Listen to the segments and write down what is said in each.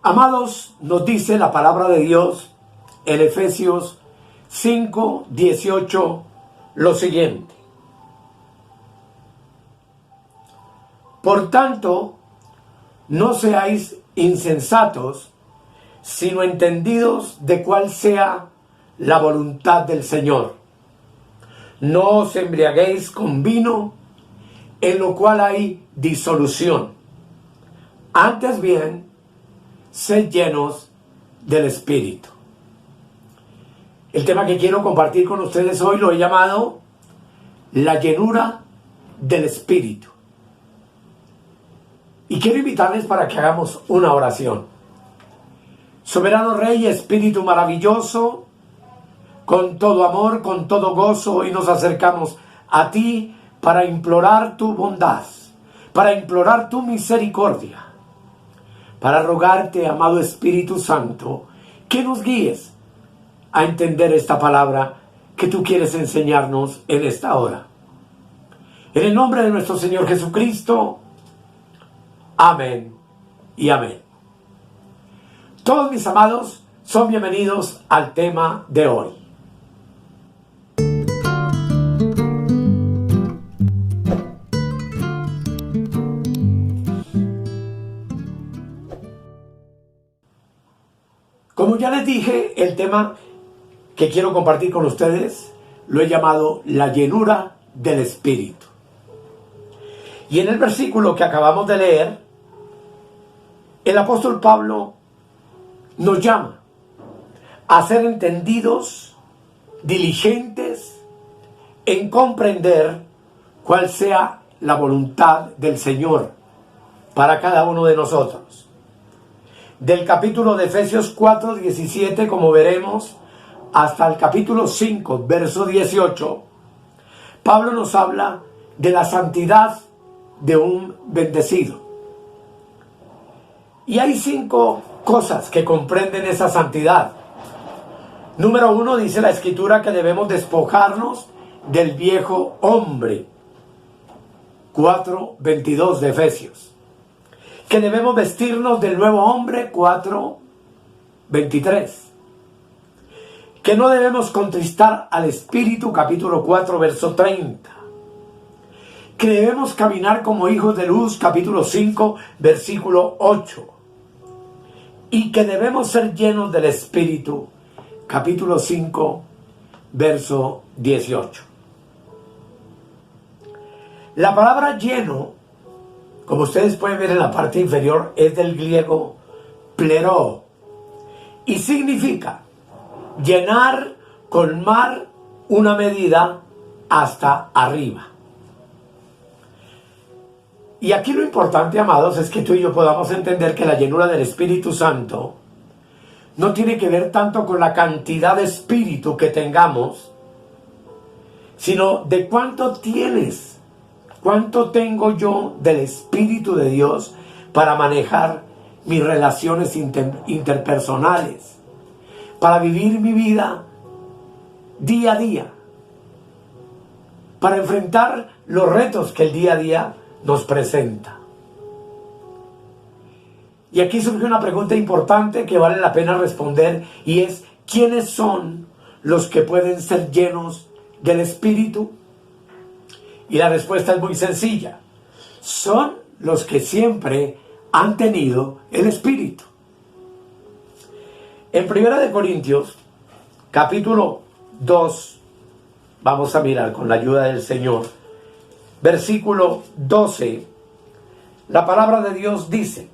Amados, nos dice la palabra de Dios en Efesios 5:18 lo siguiente: por tanto, no seáis insensatos, sino entendidos de cuál sea la voluntad del Señor. No os embriaguéis con vino, en lo cual hay disolución. Antes bien, sed llenos del Espíritu. El tema que quiero compartir con ustedes hoy lo he llamado la llenura del Espíritu. Y quiero invitarles para que hagamos una oración. Soberano Rey, Espíritu maravilloso, con todo amor, con todo gozo, hoy nos acercamos a ti para implorar tu bondad, para implorar tu misericordia, para rogarte, amado Espíritu Santo, que nos guíes a entender esta palabra que tú quieres enseñarnos en esta hora. En el nombre de nuestro Señor Jesucristo, amén y amén. Todos mis amados son bienvenidos al tema de hoy. Como ya les dije, el tema que quiero compartir con ustedes lo he llamado la llenura del Espíritu. Y en el versículo que acabamos de leer, el apóstol Pablo nos llama a ser entendidos, diligentes en comprender cuál sea la voluntad del Señor para cada uno de nosotros. Del capítulo de Efesios 4:17, como veremos, hasta el capítulo 5, verso 18, Pablo nos habla de la santidad de un bendecido. Y hay 5 cosas que comprenden esa santidad. Número 1, dice la Escritura que debemos despojarnos del viejo hombre. 4:22 de Efesios. Que debemos vestirnos del nuevo hombre. 4:23. Que no debemos contristar al Espíritu. Capítulo 4, verso 30. Que debemos caminar como hijos de luz. Capítulo 5, versículo 8. Y que debemos ser llenos del Espíritu. Capítulo 5, verso 18. La palabra lleno, como ustedes pueden ver en la parte inferior, es del griego plero y significa llenar, colmar una medida hasta arriba. Y aquí lo importante, amados, es que tú y yo podamos entender que la llenura del Espíritu Santo no tiene que ver tanto con la cantidad de espíritu que tengamos, sino de cuánto tienes. ¿Cuánto tengo yo del Espíritu de Dios para manejar mis relaciones interpersonales? Para vivir mi vida día a día. Para enfrentar los retos que el día a día nos presenta. Y aquí surge una pregunta importante que vale la pena responder, y es: ¿quiénes son los que pueden ser llenos del Espíritu? Y la respuesta es muy sencilla. Son los que siempre han tenido el Espíritu. En 1 Corintios, capítulo 2, vamos a mirar con la ayuda del Señor, versículo 12, la palabra de Dios dice,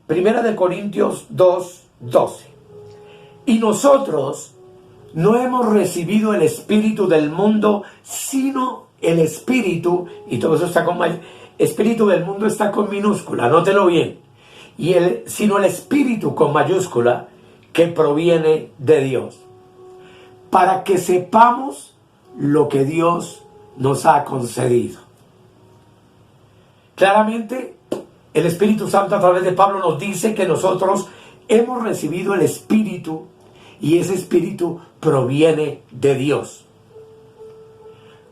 1 Corintios 2, 12, y nosotros no hemos recibido el espíritu del mundo, sino el espíritu, y todo eso está con espíritu del mundo está con minúscula, anótelo bien, sino el espíritu con mayúscula que proviene de Dios, para que sepamos lo que Dios nos ha concedido. Claramente, el Espíritu Santo a través de Pablo nos dice que nosotros hemos recibido el espíritu, y ese espíritu proviene de Dios,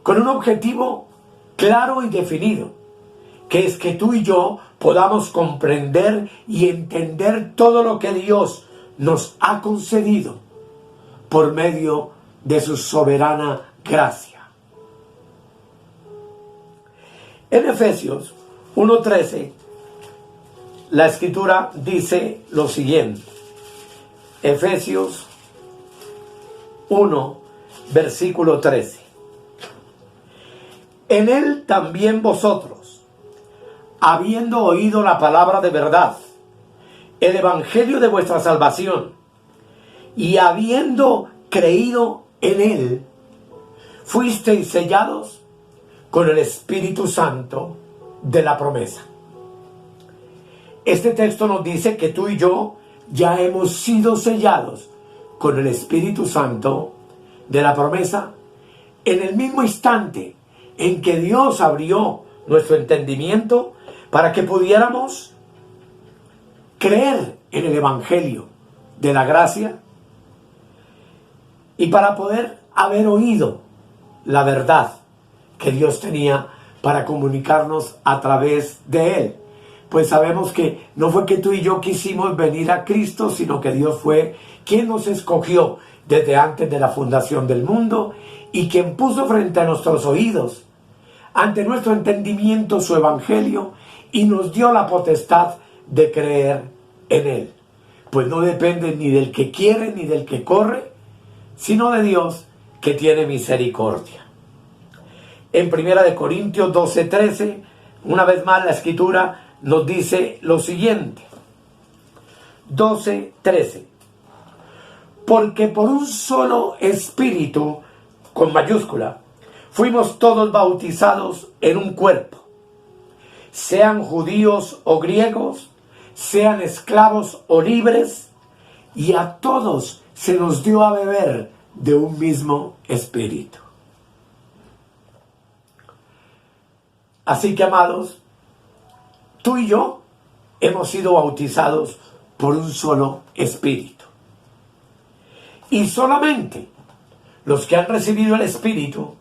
con un objetivo claro y definido, que es que tú y yo podamos comprender y entender todo lo que Dios nos ha concedido por medio de su soberana gracia. En Efesios 1:13, la Escritura dice lo siguiente. Efesios 1, versículo 13. En él también vosotros, habiendo oído la palabra de verdad, el evangelio de vuestra salvación, y habiendo creído en él, fuisteis sellados con el Espíritu Santo de la promesa. Este texto nos dice que tú y yo ya hemos sido sellados con el Espíritu Santo de la promesa en el mismo instante en que Dios abrió nuestro entendimiento para que pudiéramos creer en el Evangelio de la gracia y para poder haber oído la verdad que Dios tenía para comunicarnos a través de él. Pues sabemos que no fue que tú y yo quisimos venir a Cristo, sino que Dios fue quien nos escogió desde antes de la fundación del mundo y quien puso frente a nuestros oídos, ante nuestro entendimiento, su evangelio, y nos dio la potestad de creer en él. Pues no depende ni del que quiere ni del que corre, sino de Dios que tiene misericordia. En 1 Corintios 12:13, una vez más la Escritura nos dice lo siguiente. 12:13. Porque por un solo Espíritu, con mayúscula, fuimos todos bautizados en un cuerpo, sean judíos o griegos, sean esclavos o libres, y a todos se nos dio a beber de un mismo Espíritu. Así que, amados, tú y yo hemos sido bautizados por un solo Espíritu. Y solamente los que han recibido el Espíritu,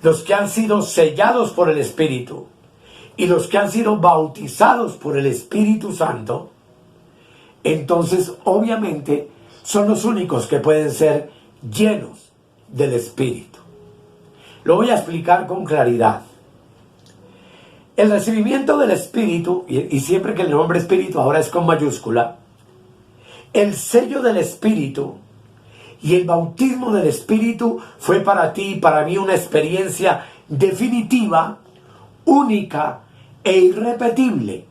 los que han sido sellados por el Espíritu y los que han sido bautizados por el Espíritu Santo, entonces obviamente son los únicos que pueden ser llenos del Espíritu. Lo voy a explicar con claridad. El recibimiento del Espíritu, y siempre que el nombre Espíritu ahora es con mayúscula, el sello del Espíritu y el bautismo del Espíritu fue para ti y para mí una experiencia definitiva, única e irrepetible.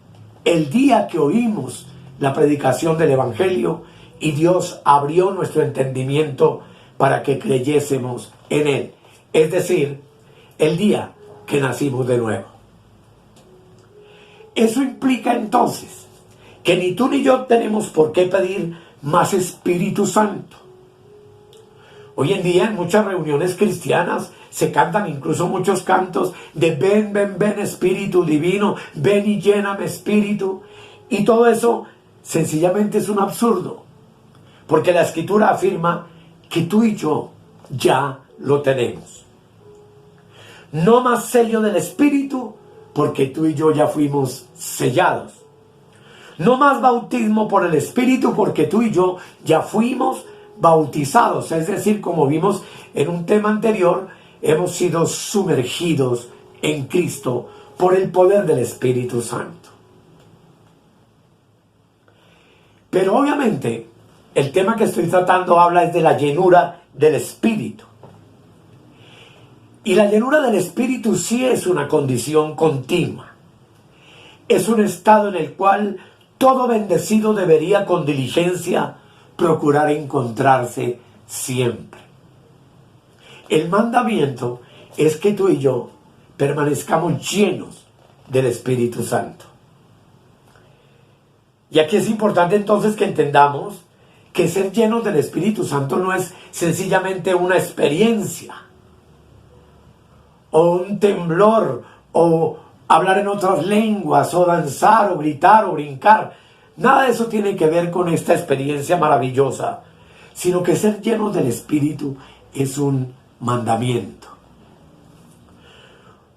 El día que oímos la predicación del Evangelio y Dios abrió nuestro entendimiento para que creyésemos en él. Es decir, el día que nacimos de nuevo. Eso implica entonces que ni tú ni yo tenemos por qué pedir más Espíritu Santo. Hoy en día en muchas reuniones cristianas se cantan incluso muchos cantos de ven, ven, ven Espíritu Divino, ven y lléname Espíritu. Y todo eso sencillamente es un absurdo, porque la Escritura afirma que tú y yo ya lo tenemos. No más sello del Espíritu, porque tú y yo ya fuimos sellados. No más bautismo por el Espíritu, porque tú y yo ya fuimos bautizados. Es decir, como vimos en un tema anterior, hemos sido sumergidos en Cristo por el poder del Espíritu Santo. Pero obviamente, el tema que estoy tratando habla es de la llenura del Espíritu. Y la llenura del Espíritu sí es una condición continua. Es un estado en el cual todo bendecido debería con diligencia procurar encontrarse siempre. El mandamiento es que tú y yo permanezcamos llenos del Espíritu Santo. Y aquí es importante entonces que entendamos que ser llenos del Espíritu Santo no es sencillamente una experiencia, o un temblor, o hablar en otras lenguas, o danzar, o gritar, o brincar. Nada de eso tiene que ver con esta experiencia maravillosa, sino que ser llenos del Espíritu es un mandamiento.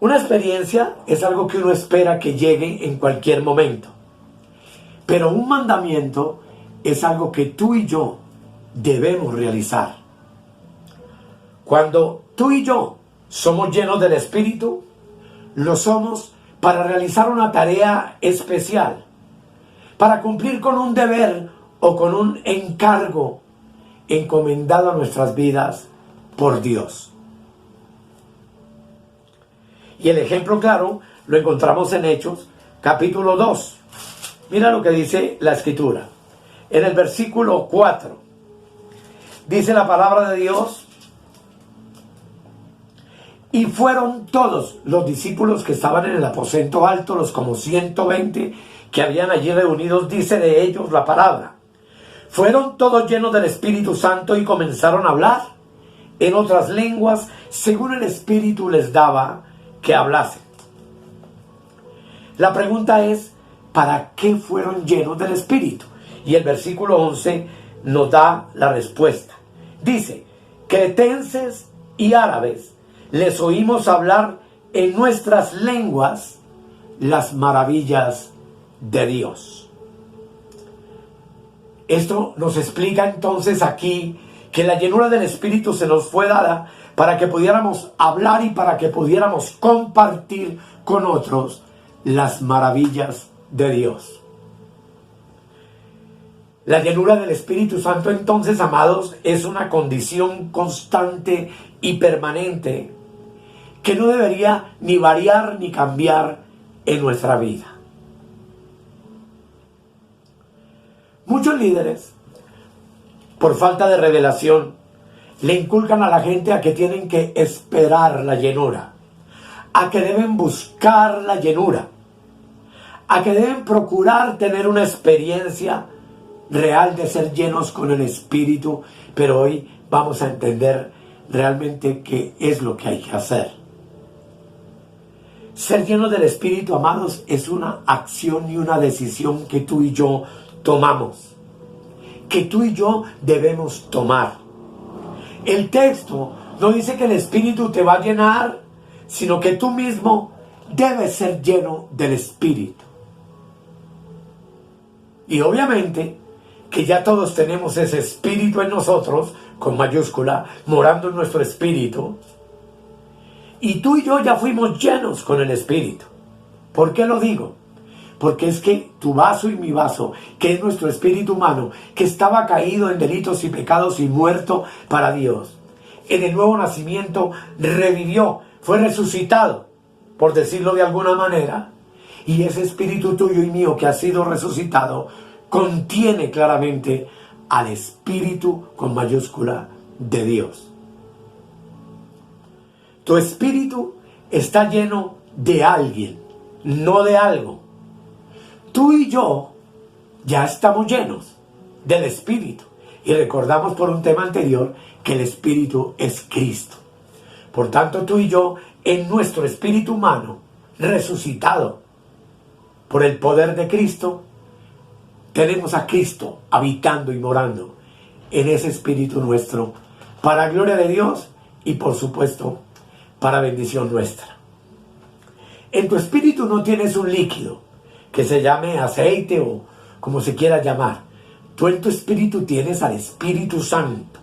Una experiencia es algo que uno espera que llegue en cualquier momento. Pero un mandamiento es algo que tú y yo debemos realizar. Cuando tú y yo somos llenos del Espíritu, lo somos para realizar una tarea especial, para cumplir con un deber o con un encargo encomendado a nuestras vidas por Dios. Y el ejemplo claro lo encontramos en Hechos, capítulo 2. Mira lo que dice la Escritura. En el versículo 4, dice la palabra de Dios: y fueron todos los discípulos que estaban en el aposento alto, los como 120 que habían allí reunidos, dice de ellos la palabra. Fueron todos llenos del Espíritu Santo y comenzaron a hablar en otras lenguas, según el Espíritu les daba que hablasen. La pregunta es, ¿para qué fueron llenos del Espíritu? Y el versículo 11 nos da la respuesta. Dice: cretenses y árabes les oímos hablar en nuestras lenguas las maravillas de Dios. Esto nos explica entonces aquí que la llenura del Espíritu se nos fue dada para que pudiéramos hablar y para que pudiéramos compartir con otros las maravillas de Dios. La llenura del Espíritu Santo, entonces, amados, es una condición constante y permanente que no debería ni variar ni cambiar en nuestra vida. Muchos líderes, por falta de revelación, le inculcan a la gente a que tienen que esperar la llenura, a que deben buscar la llenura, a que deben procurar tener una experiencia real de ser llenos con el Espíritu. Pero hoy vamos a entender realmente qué es lo que hay que hacer. Ser llenos del Espíritu, amados, es una acción y una decisión que tú y yo tomamos, que tú y yo debemos tomar. El texto no dice que el Espíritu te va a llenar, sino que tú mismo debes ser lleno del Espíritu. Y obviamente que ya todos tenemos ese Espíritu en nosotros, con mayúscula, morando en nuestro espíritu. Y tú y yo ya fuimos llenos con el Espíritu. ¿Por qué lo digo? Porque es que tu vaso y mi vaso, que es nuestro espíritu humano, que estaba caído en delitos y pecados y muerto para Dios, en el nuevo nacimiento revivió, fue resucitado, por decirlo de alguna manera. Y ese espíritu tuyo y mío que ha sido resucitado contiene claramente al Espíritu con mayúscula de Dios. Tu espíritu está lleno de alguien, no de algo. Tú y yo ya estamos llenos del Espíritu. Y recordamos por un tema anterior que el Espíritu es Cristo. Por tanto, tú y yo, en nuestro espíritu humano, resucitado por el poder de Cristo, tenemos a Cristo habitando y morando en ese espíritu nuestro, para gloria de Dios y, por supuesto, para bendición nuestra. En tu espíritu no tienes un líquido que se llame aceite o como se quiera llamar. Tú en tu espíritu tienes al Espíritu Santo.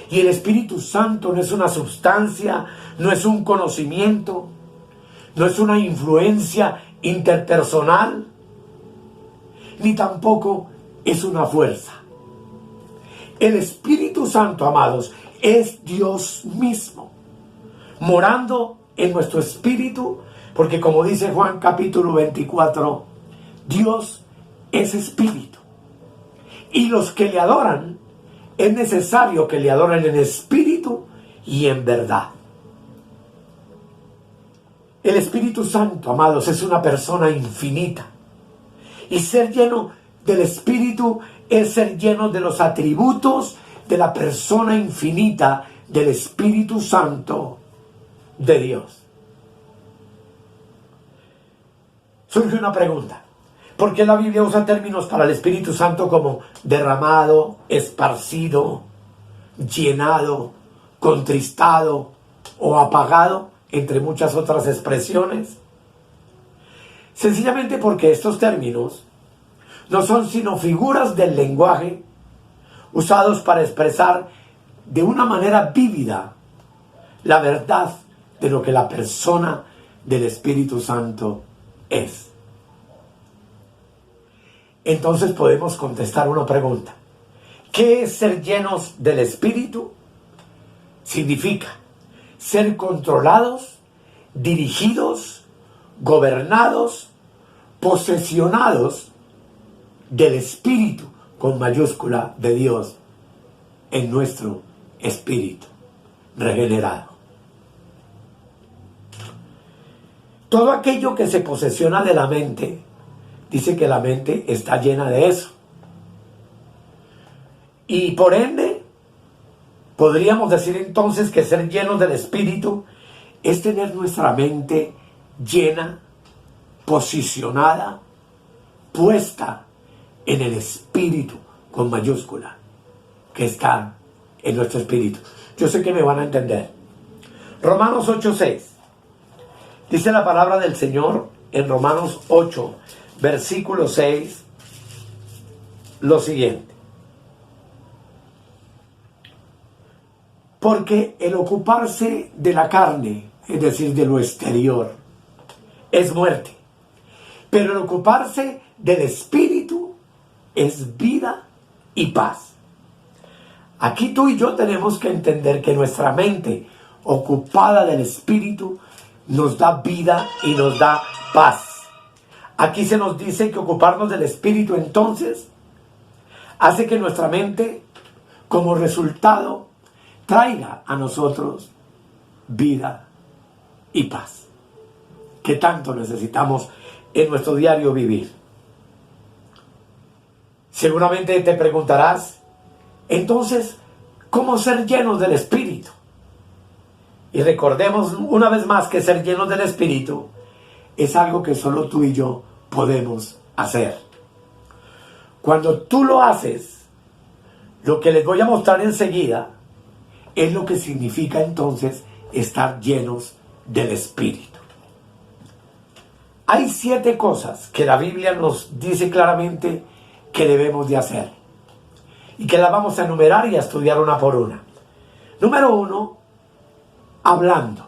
Y el Espíritu Santo no es una sustancia, no es un conocimiento, no es una influencia interpersonal, ni tampoco es una fuerza. El Espíritu Santo, amados, es Dios mismo, morando en nuestro espíritu, porque como dice Juan capítulo 24, Dios es espíritu. Y los que le adoran, es necesario que le adoren en espíritu y en verdad. El Espíritu Santo, amados, es una persona infinita. Y ser lleno del Espíritu es ser lleno de los atributos de la persona infinita del Espíritu Santo de Dios. Surge una pregunta. ¿Por qué la Biblia usa términos para el Espíritu Santo como derramado, esparcido, llenado, contristado o apagado? entre muchas otras expresiones? Sencillamente porque estos términos no son sino figuras del lenguaje usados para expresar de una manera vívida la verdad de lo que la persona del Espíritu Santo es. Entonces podemos contestar una pregunta. ¿Qué es ser llenos del Espíritu? Significa ser controlados, dirigidos, gobernados, posesionados del Espíritu con mayúscula de Dios en nuestro espíritu regenerado. Todo aquello que se posesiona de la mente, dice que la mente está llena de eso. Y por ende, podríamos decir entonces que ser llenos del Espíritu es tener nuestra mente llena, posicionada, puesta en el Espíritu con mayúscula que está en nuestro espíritu. Yo sé que me van a entender. Romanos 8:6. Dice la palabra del Señor en Romanos 8, versículo 6, lo siguiente. Porque el ocuparse de la carne, es decir, de lo exterior, es muerte. Pero el ocuparse del Espíritu es vida y paz. Aquí tú y yo tenemos que entender que nuestra mente ocupada del Espíritu nos da vida y nos da paz. Aquí se nos dice que ocuparnos del Espíritu entonces hace que nuestra mente como resultado traiga a nosotros vida y paz, que tanto necesitamos en nuestro diario vivir. Seguramente te preguntarás, entonces, ¿cómo ser llenos del Espíritu? Y recordemos una vez más que ser llenos del Espíritu es algo que solo tú y yo podemos hacer. Cuando tú lo haces, lo que les voy a mostrar enseguida es lo que significa entonces estar llenos del Espíritu. Hay 7 cosas que la Biblia nos dice claramente que debemos de hacer y que las vamos a enumerar y a estudiar una por una. Número 1, hablando.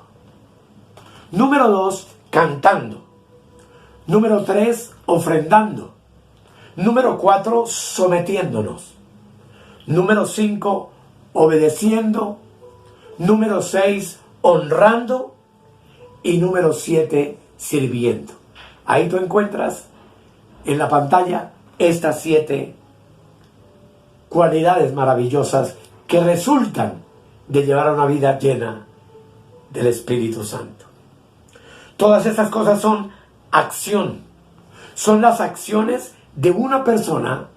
Número 2, cantando. Número 3, ofrendando. Número 4, sometiéndonos. Número 5, obedeciendo. Número 6, honrando. Y número 7, sirviendo. Ahí tú encuentras en la pantalla estas 7 cualidades maravillosas que resultan de llevar una vida llena del Espíritu Santo. Todas estas cosas son acción. Son las acciones de una persona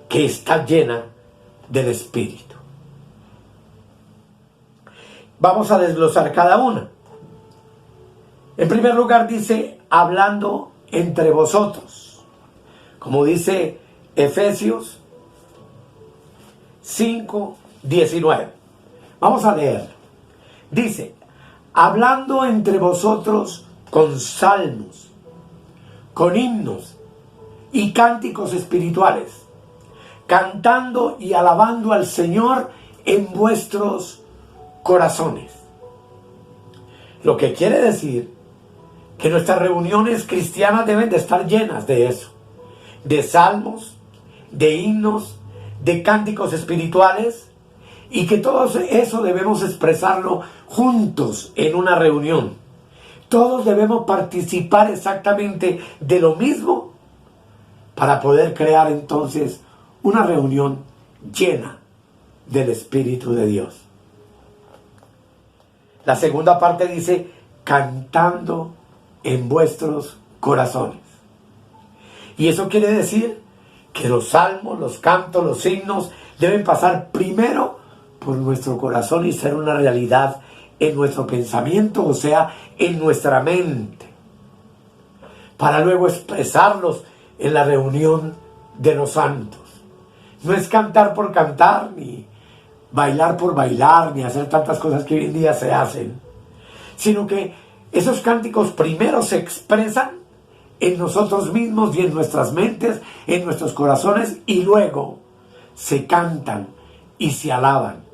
que está llena del Espíritu. Vamos a desglosar cada una. En primer lugar dice, hablando entre vosotros. Como dice Efesios 5:19. Vamos a leer. Dice, hablando entre vosotros con salmos, con himnos y cánticos espirituales, cantando y alabando al Señor en vuestros corazones. Lo que quiere decir que nuestras reuniones cristianas deben de estar llenas de eso, de salmos, de himnos, de cánticos espirituales, y que todo eso debemos expresarlo juntos en una reunión. Todos debemos participar exactamente de lo mismo para poder crear entonces una reunión llena del Espíritu de Dios. La segunda parte dice, cantando en vuestros corazones. Y eso quiere decir que los salmos, los cantos, los himnos deben pasar primero por nuestro corazón y ser una realidad en nuestro pensamiento, o sea, en nuestra mente, para luego expresarlos en la reunión de los santos. No es cantar por cantar, ni bailar por bailar, ni hacer tantas cosas que hoy en día se hacen, sino que esos cánticos primero se expresan en nosotros mismos y en nuestras mentes, en nuestros corazones, y luego se cantan y se alaban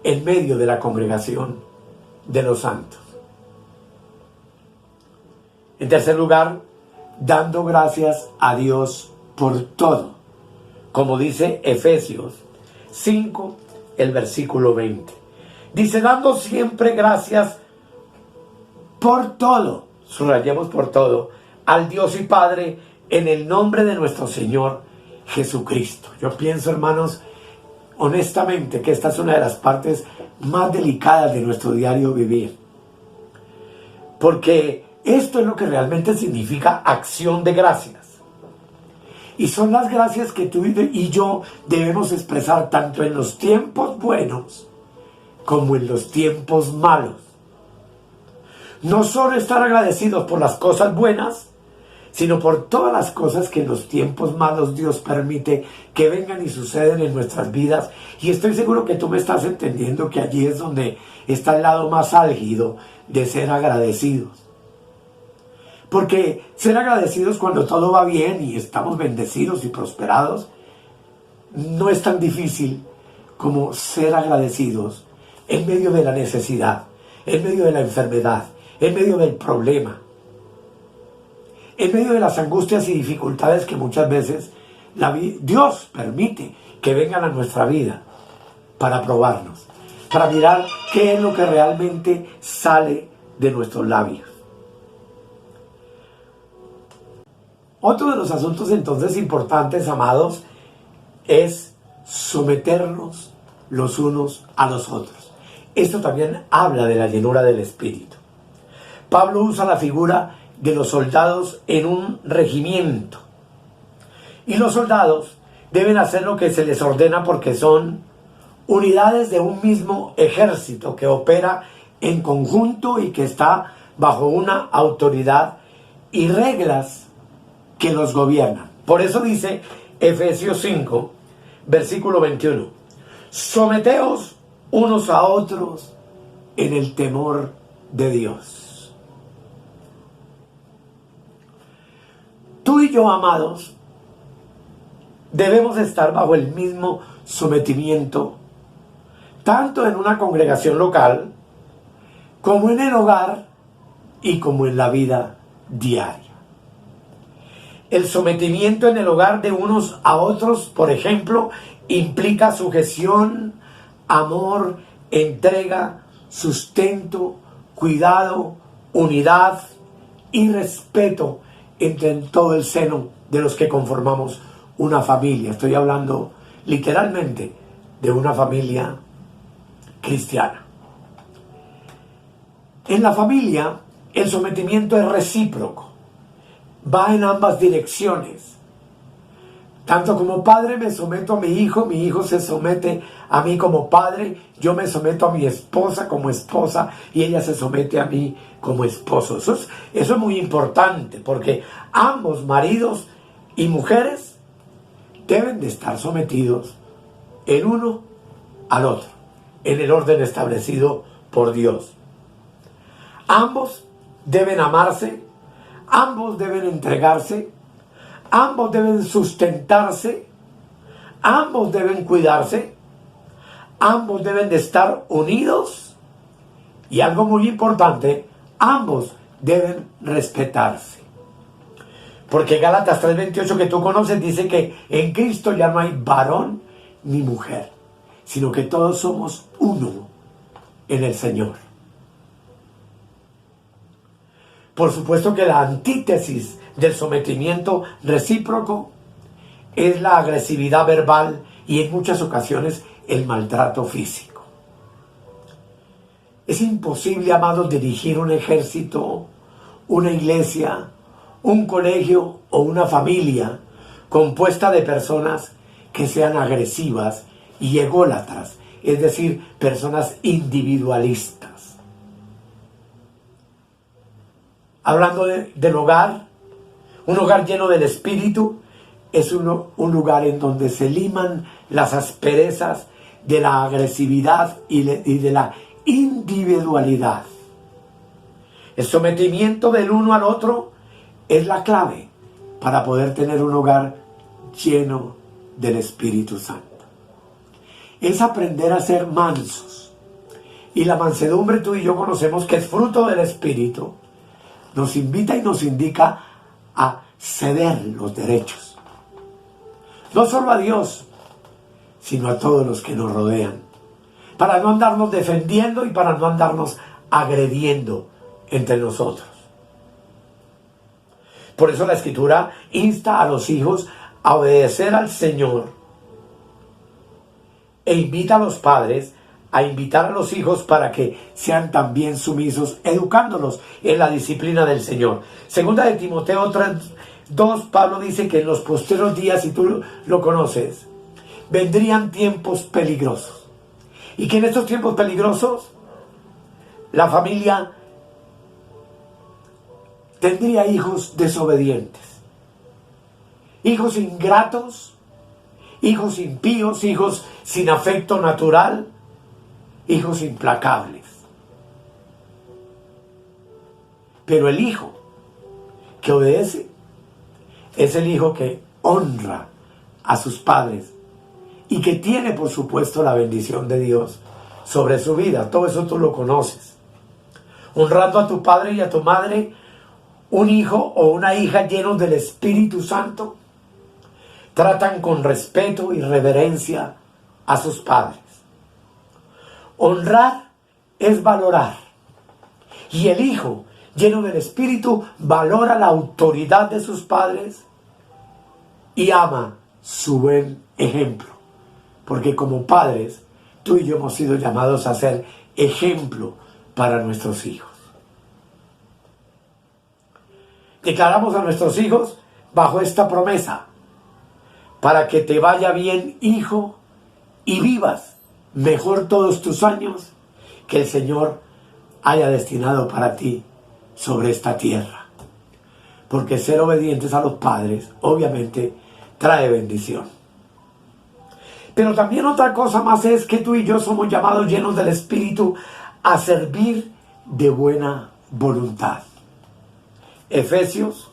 en medio de la congregación de los santos. En tercer lugar, dando gracias a Dios por todo, como dice Efesios 5, el versículo 20. Dice, dando siempre gracias por todo, subrayemos por todo, al Dios y Padre, en el nombre de nuestro Señor Jesucristo. Yo pienso, hermanos, honestamente, que esta es una de las partes más delicadas de nuestro diario vivir. Porque esto es lo que realmente significa acción de gracias. Y son las gracias que tú y yo debemos expresar tanto en los tiempos buenos como en los tiempos malos. No solo estar agradecidos por las cosas buenas, sino por todas las cosas que en los tiempos malos Dios permite que vengan y suceden en nuestras vidas. Y estoy seguro que tú me estás entendiendo que allí es donde está el lado más álgido de ser agradecidos. Porque ser agradecidos cuando todo va bien y estamos bendecidos y prosperados, no es tan difícil como ser agradecidos en medio de la necesidad, en medio de la enfermedad, en medio del problema, en medio de las angustias y dificultades que muchas veces Dios permite que vengan a nuestra vida para probarnos, para mirar qué es lo que realmente sale de nuestros labios. Otro de los asuntos entonces importantes, amados, es someternos los unos a los otros. Esto también habla de la llenura del Espíritu. Pablo usa la figura de los soldados en un regimiento. Y los soldados deben hacer lo que se les ordena porque son unidades de un mismo ejército que opera en conjunto y que está bajo una autoridad y reglas que los gobiernan. Por eso dice Efesios 5, versículo 21, someteos unos a otros en el temor de Dios. Tú y yo, amados, debemos estar bajo el mismo sometimiento, tanto en una congregación local, como en el hogar y como en la vida diaria. El sometimiento en el hogar de unos a otros, por ejemplo, implica sujeción, amor, entrega, sustento, cuidado, unidad y respeto entre todo el seno de los que conformamos una familia. Estoy hablando literalmente de una familia cristiana. En la familia, el sometimiento es recíproco. Va en ambas direcciones. Tanto como padre me someto a mi hijo se somete a mí como padre, yo me someto a mi esposa como esposa y ella se somete a mí como esposo. Eso es muy importante porque ambos, maridos y mujeres, deben de estar sometidos el uno al otro, en el orden establecido por Dios. Ambos deben amarse, ambos deben entregarse, ambos deben sustentarse, ambos deben cuidarse, ambos deben de estar unidos y algo muy importante, ambos deben respetarse. Porque Gálatas 3:28 que tú conoces dice que en Cristo ya no hay varón ni mujer, sino que todos somos uno en el Señor. Por supuesto que la antítesis del sometimiento recíproco es la agresividad verbal y en muchas ocasiones el maltrato físico. Es imposible, amados, dirigir un ejército, una iglesia, un colegio o una familia compuesta de personas que sean agresivas y ególatras, es decir, personas individualistas. Hablando del hogar, un hogar lleno del Espíritu es un lugar en donde se liman las asperezas de la agresividad y de la individualidad. El sometimiento del uno al otro es la clave para poder tener un hogar lleno del Espíritu Santo. Es aprender a ser mansos. Y la mansedumbre, tú y yo conocemos que es fruto del Espíritu. Nos invita y nos indica a ceder los derechos. No solo a Dios, sino a todos los que nos rodean. Para no andarnos defendiendo y para no andarnos agrediendo entre nosotros. Por eso la Escritura insta a los hijos a obedecer al Señor e invita a los padres a invitar a los hijos para que sean también sumisos, educándolos en la disciplina del Señor. Segunda de Timoteo 3:2, Pablo dice que en los postreros días, si tú lo conoces, vendrían tiempos peligrosos. Y que en estos tiempos peligrosos, la familia tendría hijos desobedientes, hijos ingratos, hijos impíos, hijos sin afecto natural, hijos implacables. Pero el hijo que obedece es el hijo que honra a sus padres y que tiene, por supuesto, la bendición de Dios sobre su vida. Todo eso tú lo conoces. Honrando a tu padre y a tu madre, un hijo o una hija llenos del Espíritu Santo tratan con respeto y reverencia a sus padres. Honrar es valorar. Y el hijo lleno del Espíritu valora la autoridad de sus padres y ama su buen ejemplo. Porque como padres, tú y yo hemos sido llamados a ser ejemplo para nuestros hijos. Declaramos a nuestros hijos bajo esta promesa: para que te vaya bien, hijo, y vivas mejor todos tus años que el Señor haya destinado para ti sobre esta tierra. Porque ser obedientes a los padres, obviamente, trae bendición. Pero también otra cosa más es que tú y yo somos llamados, llenos del Espíritu, a servir de buena voluntad. Efesios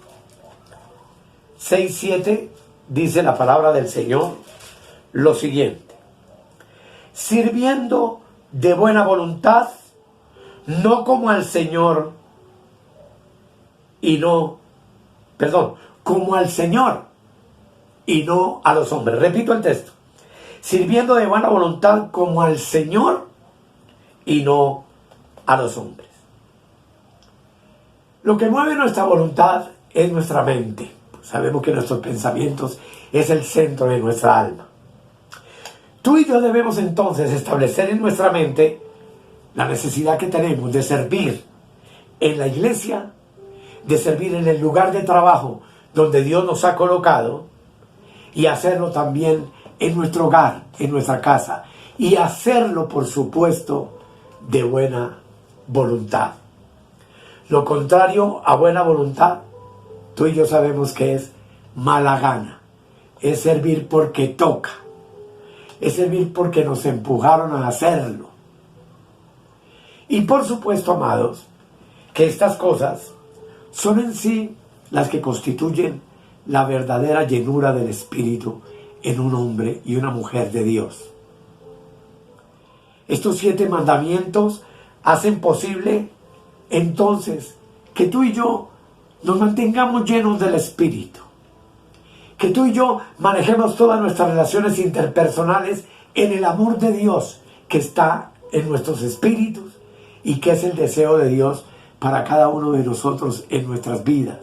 6:7 dice la palabra del Señor lo siguiente: sirviendo de buena voluntad, no como al Señor como al Señor y no a los hombres. Repito el texto: sirviendo de buena voluntad como al Señor y no a los hombres. Lo que mueve nuestra voluntad es nuestra mente. Sabemos que nuestros pensamientos es el centro de nuestra alma. Tú y yo debemos entonces establecer en nuestra mente la necesidad que tenemos de servir en la iglesia, de servir en el lugar de trabajo donde Dios nos ha colocado, y hacerlo también en nuestro hogar, en nuestra casa, y hacerlo, por supuesto, de buena voluntad. Lo contrario a buena voluntad, tú y yo sabemos que es mala gana. Es servir porque toca. Es servir porque nos empujaron a hacerlo. Y por supuesto, amados, que estas cosas son en sí las que constituyen la verdadera llenura del Espíritu en un hombre y una mujer de Dios. Estos 7 mandamientos hacen posible entonces que tú y yo nos mantengamos llenos del Espíritu. Que tú y yo manejemos todas nuestras relaciones interpersonales en el amor de Dios que está en nuestros espíritus y que es el deseo de Dios para cada uno de nosotros en nuestras vidas.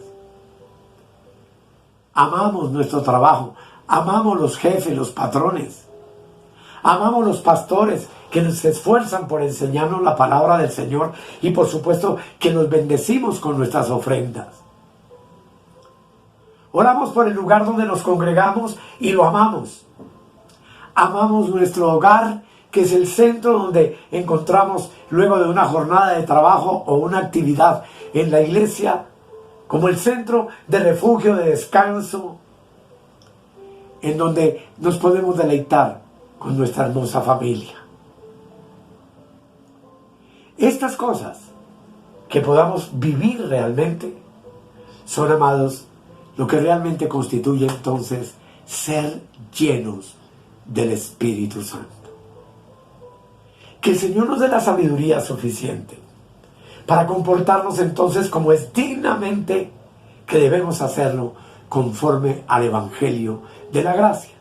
Amamos nuestro trabajo, amamos los jefes, los patrones, amamos los pastores que se esfuerzan por enseñarnos la palabra del Señor y por supuesto que los bendecimos con nuestras ofrendas. Oramos por el lugar donde nos congregamos y lo amamos. Amamos nuestro hogar, que es el centro donde encontramos luego de una jornada de trabajo o una actividad en la iglesia, como el centro de refugio, de descanso, en donde nos podemos deleitar con nuestra hermosa familia. Estas cosas que podamos vivir realmente, son, amados, lo que realmente constituye entonces ser llenos del Espíritu Santo. Que el Señor nos dé la sabiduría suficiente para comportarnos entonces como es dignamente que debemos hacerlo conforme al Evangelio de la gracia,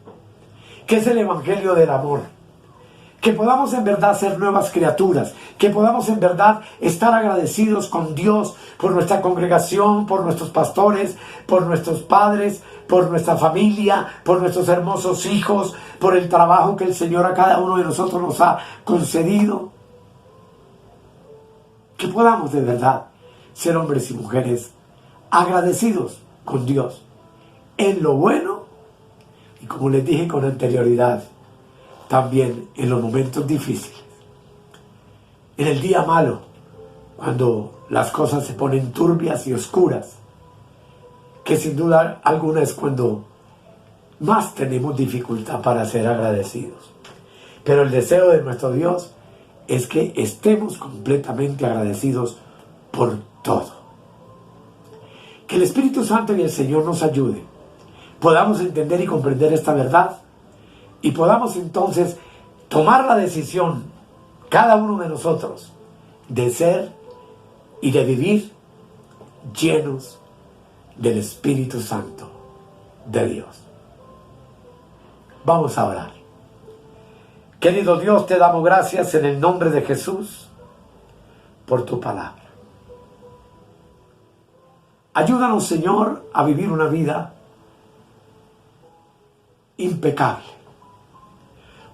que es el Evangelio del amor. Que podamos en verdad ser nuevas criaturas, que podamos en verdad estar agradecidos con Dios por nuestra congregación, por nuestros pastores, por nuestros padres, por nuestra familia, por nuestros hermosos hijos, por el trabajo que el Señor a cada uno de nosotros nos ha concedido. Que podamos de verdad ser hombres y mujeres agradecidos con Dios en lo bueno y, como les dije con anterioridad, también en los momentos difíciles, en el día malo, cuando las cosas se ponen turbias y oscuras, que sin duda alguna es cuando más tenemos dificultad para ser agradecidos. Pero el deseo de nuestro Dios es que estemos completamente agradecidos por todo. Que el Espíritu Santo y el Señor nos ayude, podamos entender y comprender esta verdad, y podamos entonces tomar la decisión, cada uno de nosotros, de ser y de vivir llenos del Espíritu Santo de Dios. Vamos a orar. Querido Dios, te damos gracias en el nombre de Jesús por tu palabra. Ayúdanos, Señor, a vivir una vida impecable.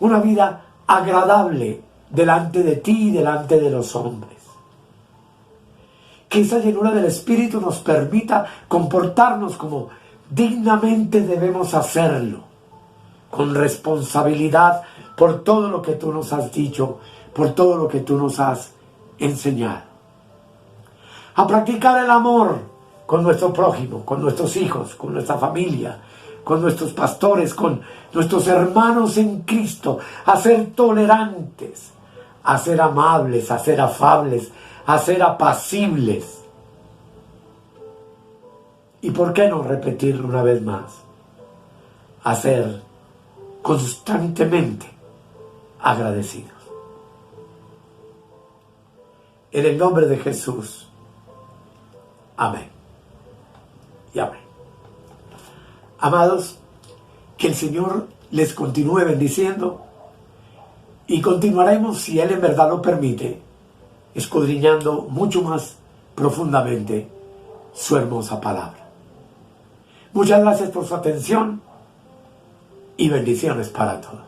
Una vida agradable delante de ti y delante de los hombres. Que esa llenura del Espíritu nos permita comportarnos como dignamente debemos hacerlo, con responsabilidad por todo lo que tú nos has dicho, por todo lo que tú nos has enseñado. A practicar el amor con nuestro prójimo, con nuestros hijos, con nuestra familia, con nuestros pastores, con nuestros hermanos en Cristo, a ser tolerantes, a ser amables, a ser afables, a ser apacibles. Y por qué no repetirlo una vez más, a ser constantemente agradecidos. En el nombre de Jesús. Amén. Y amén. Amados, que el Señor les continúe bendiciendo y continuaremos, si Él en verdad lo permite, escudriñando mucho más profundamente su hermosa palabra. Muchas gracias por su atención y bendiciones para todos.